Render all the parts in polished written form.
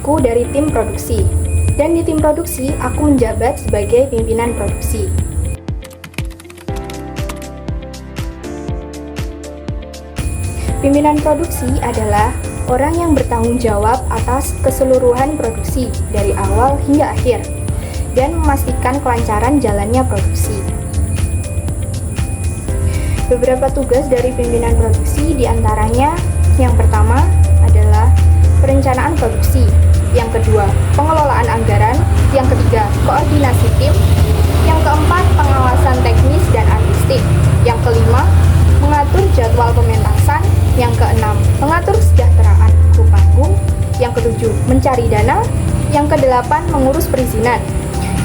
aku dari tim produksi. Dan di tim produksi, aku menjabat sebagai pimpinan produksi. Pimpinan produksi adalah orang yang bertanggung jawab atas keseluruhan produksi dari awal hingga akhir dan memastikan kelancaran jalannya produksi. Beberapa tugas dari pimpinan produksi diantaranya yang pertama adalah perencanaan produksi, yang kedua pengelolaan anggaran, yang ketiga koordinasi tim, yang keempat pengawasan teknis dan artistik, yang kelima mengatur jadwal pementasan, yang keenam mengatur kesejahteraan kru panggung, yang ketujuh mencari dana, yang kedelapan mengurus perizinan,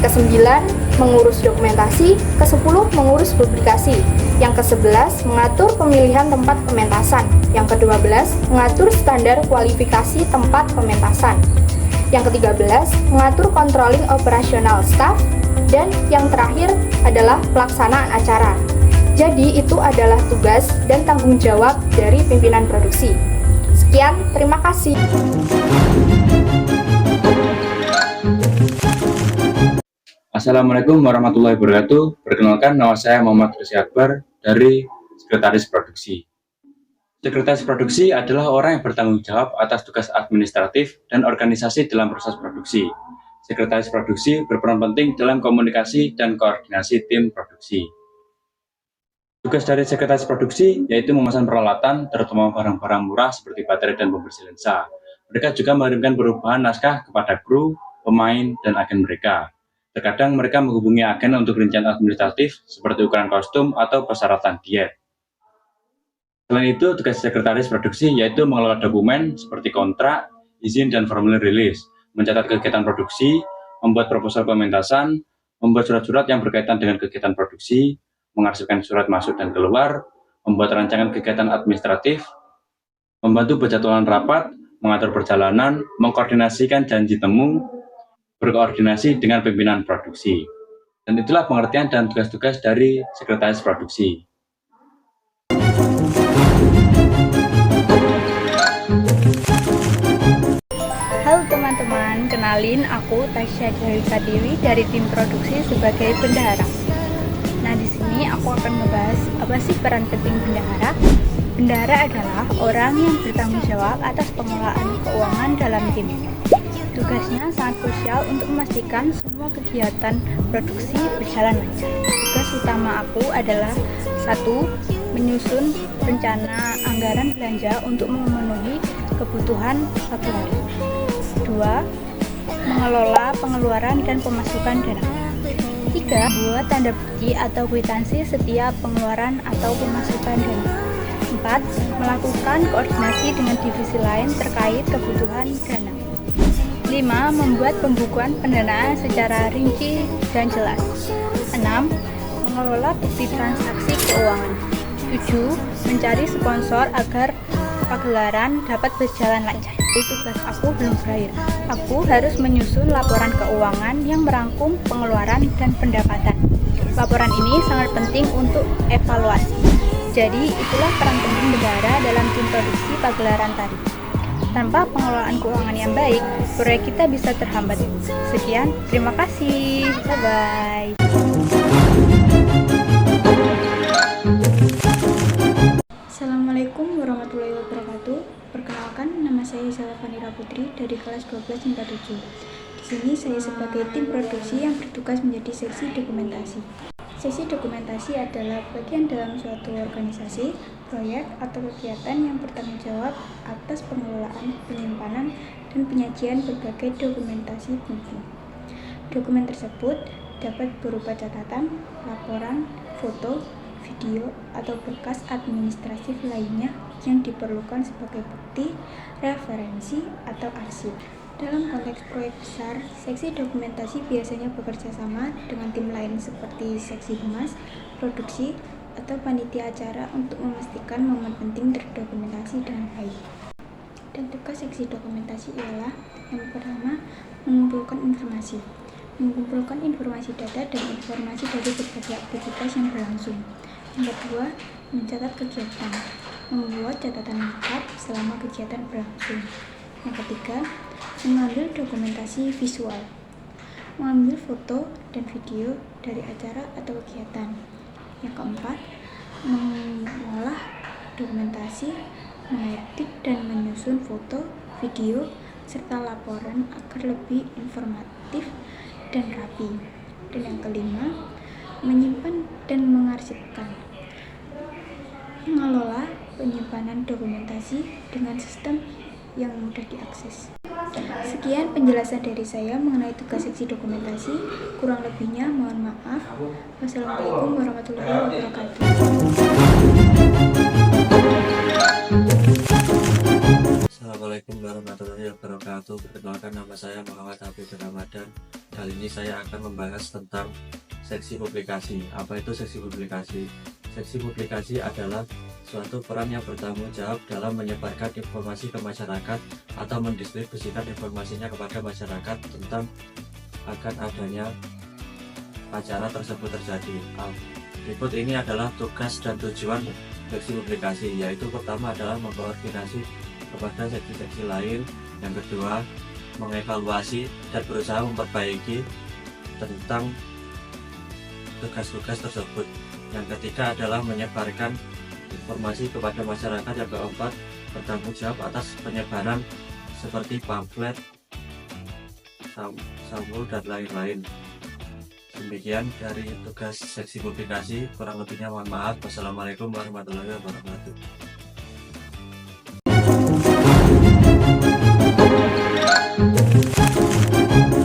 kesembilan mengurus dokumentasi, kesepuluh mengurus publikasi, yang ke-11 mengatur pemilihan tempat pementasan, yang ke-12 mengatur standar kualifikasi tempat pementasan, yang ke-13 mengatur controlling operasional staff, dan yang terakhir adalah pelaksanaan acara. Jadi itu adalah tugas dan tanggung jawab dari pimpinan produksi. Sekian, terima kasih. Assalamualaikum warahmatullahi wabarakatuh. Perkenalkan, nama saya Muhammad Rizky Akbar dari Sekretaris Produksi. Sekretaris Produksi adalah orang yang bertanggung jawab atas tugas administratif dan organisasi dalam proses produksi. Sekretaris Produksi berperan penting dalam komunikasi dan koordinasi tim produksi. Tugas dari Sekretaris Produksi yaitu memesan peralatan, terutama barang-barang murah seperti baterai dan pembersih lensa. Mereka juga mengirimkan perubahan naskah kepada kru, pemain, dan agen mereka. Terkadang mereka menghubungi agen untuk rincian administratif seperti ukuran kostum atau persyaratan diet. Selain itu, tugas sekretaris produksi yaitu mengelola dokumen seperti kontrak, izin, dan formulir rilis, mencatat kegiatan produksi, membuat proposal pementasan, membuat surat-surat yang berkaitan dengan kegiatan produksi, mengarsipkan surat masuk dan keluar, membuat rancangan kegiatan administratif, membantu penjadwalan rapat, mengatur perjalanan, mengkoordinasikan janji temu, berkoordinasi dengan pimpinan produksi. Dan itulah pengertian dan tugas-tugas dari Sekretaris Produksi. Halo teman-teman, kenalin aku Tasya Dewi dari tim produksi sebagai bendahara. Nah, di sini aku akan membahas apa sih peran penting bendahara. Bendahara adalah orang yang bertanggung jawab atas pengelolaan keuangan dalam tim. Tugasnya sangat krusial untuk memastikan semua kegiatan produksi berjalan lancar. Tugas utama aku adalah 1. Menyusun rencana anggaran belanja untuk memenuhi kebutuhan satu hari. 2. Mengelola pengeluaran dan pemasukan dana. 3. Buat tanda bukti atau kwitansi setiap pengeluaran atau pemasukan dana. 4. Melakukan koordinasi dengan divisi lain terkait kebutuhan dana. 5. Membuat pembukuan pendanaan secara rinci dan jelas. 6. Mengelola bukti transaksi keuangan. 7. Mencari sponsor agar pagelaran dapat berjalan lancar. Tugas aku belum berakhir. Aku harus menyusun laporan keuangan yang merangkum pengeluaran dan pendapatan. Laporan ini sangat penting untuk evaluasi. Jadi, itulah peran penting bendahara dalam tim produksi pagelaran tadi. Tanpa pengelolaan keuangan yang baik, proyek kita bisa terhambat. Sekian, terima kasih. Bye-bye. Assalamualaikum warahmatullahi wabarakatuh. Perkenalkan, nama saya Isela Fanira Putri dari kelas 12 MIPA 7. Di sini saya sebagai tim produksi yang bertugas menjadi seksi dokumentasi. Seksi dokumentasi adalah bagian dalam suatu organisasi, proyek, atau kegiatan yang bertanggung jawab atas pengelolaan, penyimpanan, dan penyajian berbagai dokumentasi penting. Dokumen tersebut dapat berupa catatan, laporan, foto, video, atau berkas administratif lainnya yang diperlukan sebagai bukti, referensi, atau arsip. Dalam konteks proyek besar, seksi dokumentasi biasanya bekerja sama dengan tim lain seperti seksi humas, produksi, atau panitia acara untuk memastikan momen penting terdokumentasi dengan baik. Dan tugas seksi dokumentasi ialah yang pertama, mengumpulkan informasi. Mengumpulkan informasi data dan informasi dari berbagai aktivitas yang berlangsung. Yang kedua, mencatat kegiatan. Membuat catatan lengkap selama kegiatan berlangsung. Yang ketiga, mengambil dokumentasi visual, mengambil foto dan video dari acara atau kegiatan. Yang keempat, mengolah dokumentasi, mengedit dan menyusun foto, video, serta laporan agar lebih informatif dan rapi. Dan yang kelima, menyimpan dan mengarsipkan, mengelola penyimpanan dokumentasi dengan sistem yang mudah diakses. Sekian penjelasan dari saya mengenai tugas seksi dokumentasi. Kurang lebihnya mohon maaf. Wassalamualaikum warahmatullahi wabarakatuh. Assalamualaikum warahmatullahi wabarakatuh. Perkenalkan, nama saya Muhammad Habib Ramadan. Kali ini saya akan membahas tentang seksi publikasi. Apa itu seksi publikasi? Seksi publikasi adalah suatu peran yang bertanggung jawab dalam menyebarkan informasi ke masyarakat atau mendistribusikan informasinya kepada masyarakat tentang akan adanya acara tersebut terjadi. Berikut ini adalah tugas dan tujuan seksi publikasi, yaitu pertama adalah mengkoordinasi kepada seksi-seksi lain, yang kedua mengevaluasi dan berusaha memperbaiki tentang tugas-tugas tersebut, yang ketiga adalah menyebarkan informasi kepada masyarakat, yang keempat bertanggung jawab atas penyebaran seperti pamflet, sampul dan lain-lain. Demikian dari tugas seksi publikasi, kurang lebihnya mohon maaf. Wassalamualaikum warahmatullahi wabarakatuh.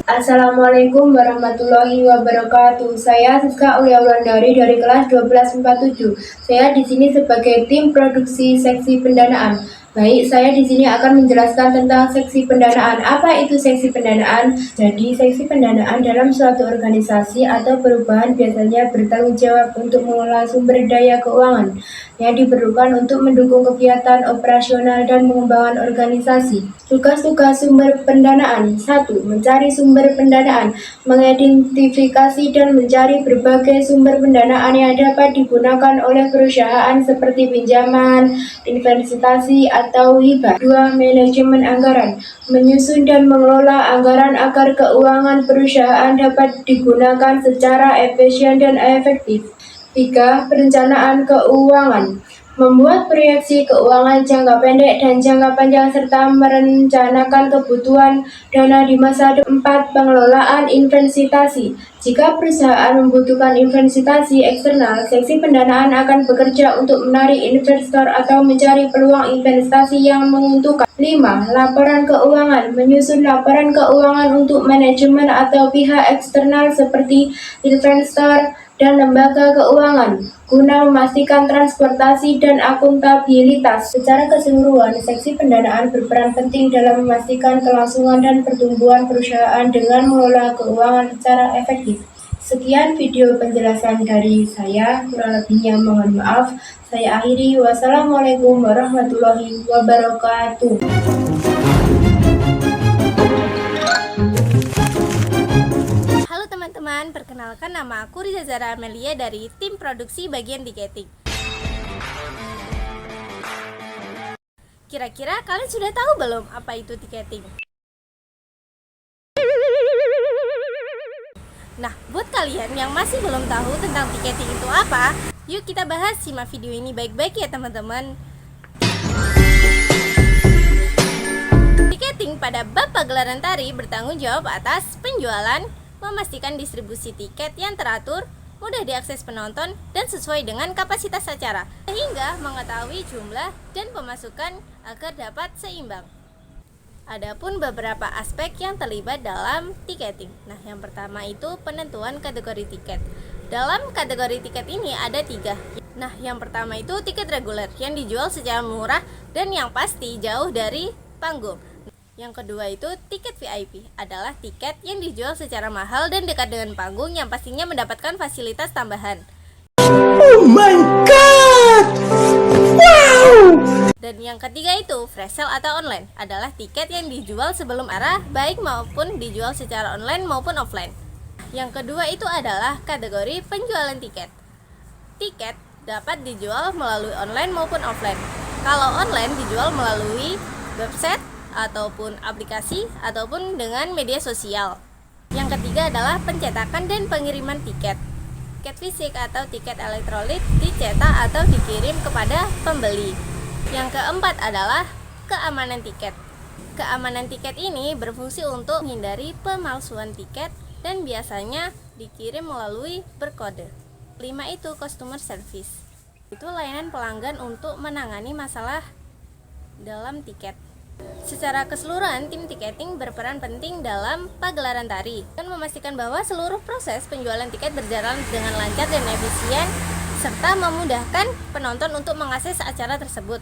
Assalamualaikum warahmatullahi wabarakatuh. Saya Siska Ulia Wulandari dari kelas 1247. Saya di sini sebagai tim produksi seksi pendanaan. Baik, saya di sini akan menjelaskan tentang seksi pendanaan. Apa itu seksi pendanaan? Jadi, seksi pendanaan dalam suatu organisasi atau perubahan biasanya bertanggung jawab untuk mengelola sumber daya keuangan yang diperlukan untuk mendukung kegiatan operasional dan pengembangan organisasi. Tugas-tugas sumber pendanaan. 1. Mencari sumber pendanaan, mengidentifikasi dan mencari berbagai sumber pendanaan yang dapat digunakan oleh perusahaan seperti pinjaman, investasi, atau hibah. 2. Manajemen anggaran, menyusun dan mengelola anggaran agar keuangan perusahaan dapat digunakan secara efisien dan efektif. 3. Perencanaan keuangan, membuat proyeksi keuangan jangka pendek dan jangka panjang serta merencanakan kebutuhan dana di masa depan. 4. Pengelolaan investasi. Jika perusahaan membutuhkan investasi eksternal, seksi pendanaan akan bekerja untuk menarik investor atau mencari peluang investasi yang menguntungkan. 5. Laporan keuangan, menyusun laporan keuangan untuk manajemen atau pihak eksternal seperti investor dan lembaga keuangan, guna memastikan transportasi dan akuntabilitas. Secara keseluruhan, seksi pendanaan berperan penting dalam memastikan kelangsungan dan pertumbuhan perusahaan dengan mengelola keuangan secara efektif. Sekian video penjelasan dari saya, kurang lebihnya mohon maaf. Saya akhiri, wassalamualaikum warahmatullahi wabarakatuh. Teman-teman, perkenalkan nama aku Riza Zara Amelia dari tim produksi bagian tiketing. Kira-kira kalian sudah tahu belum apa itu tiketing? Nah, buat kalian yang masih belum tahu tentang tiketing itu apa, yuk kita bahas, simak video ini baik-baik ya teman-teman. Tiketing pada bab pagelaran tari bertanggung jawab atas penjualan, memastikan distribusi tiket yang teratur, mudah diakses penonton, dan sesuai dengan kapasitas acara, sehingga mengetahui jumlah dan pemasukan agar dapat seimbang. Adapun beberapa aspek yang terlibat dalam tiketing. Nah, yang pertama itu penentuan kategori tiket. Dalam kategori tiket ini ada 3. Nah, yang pertama itu tiket reguler yang dijual secara murah dan yang pasti jauh dari panggung. Yang kedua itu tiket VIP, adalah tiket yang dijual secara mahal dan dekat dengan panggung yang pastinya mendapatkan fasilitas tambahan. Oh my god! Wow! Dan yang ketiga itu flash sale atau online, adalah tiket yang dijual sebelum arah, baik maupun dijual secara online maupun offline. Yang kedua itu adalah kategori penjualan tiket. Tiket dapat dijual melalui online maupun offline. Kalau online dijual melalui website, ataupun aplikasi, ataupun dengan media sosial. Yang ketiga adalah pencetakan dan pengiriman tiket. Tiket fisik atau tiket elektronik dicetak atau dikirim kepada pembeli. Yang keempat adalah keamanan tiket. Keamanan tiket ini berfungsi untuk menghindari pemalsuan tiket dan biasanya dikirim melalui berkode. 5 itu customer service. Itu layanan pelanggan untuk menangani masalah dalam tiket. Secara keseluruhan, tim tiketing berperan penting dalam pagelaran tari dan memastikan bahwa seluruh proses penjualan tiket berjalan dengan lancar dan efisien serta memudahkan penonton untuk mengakses acara tersebut.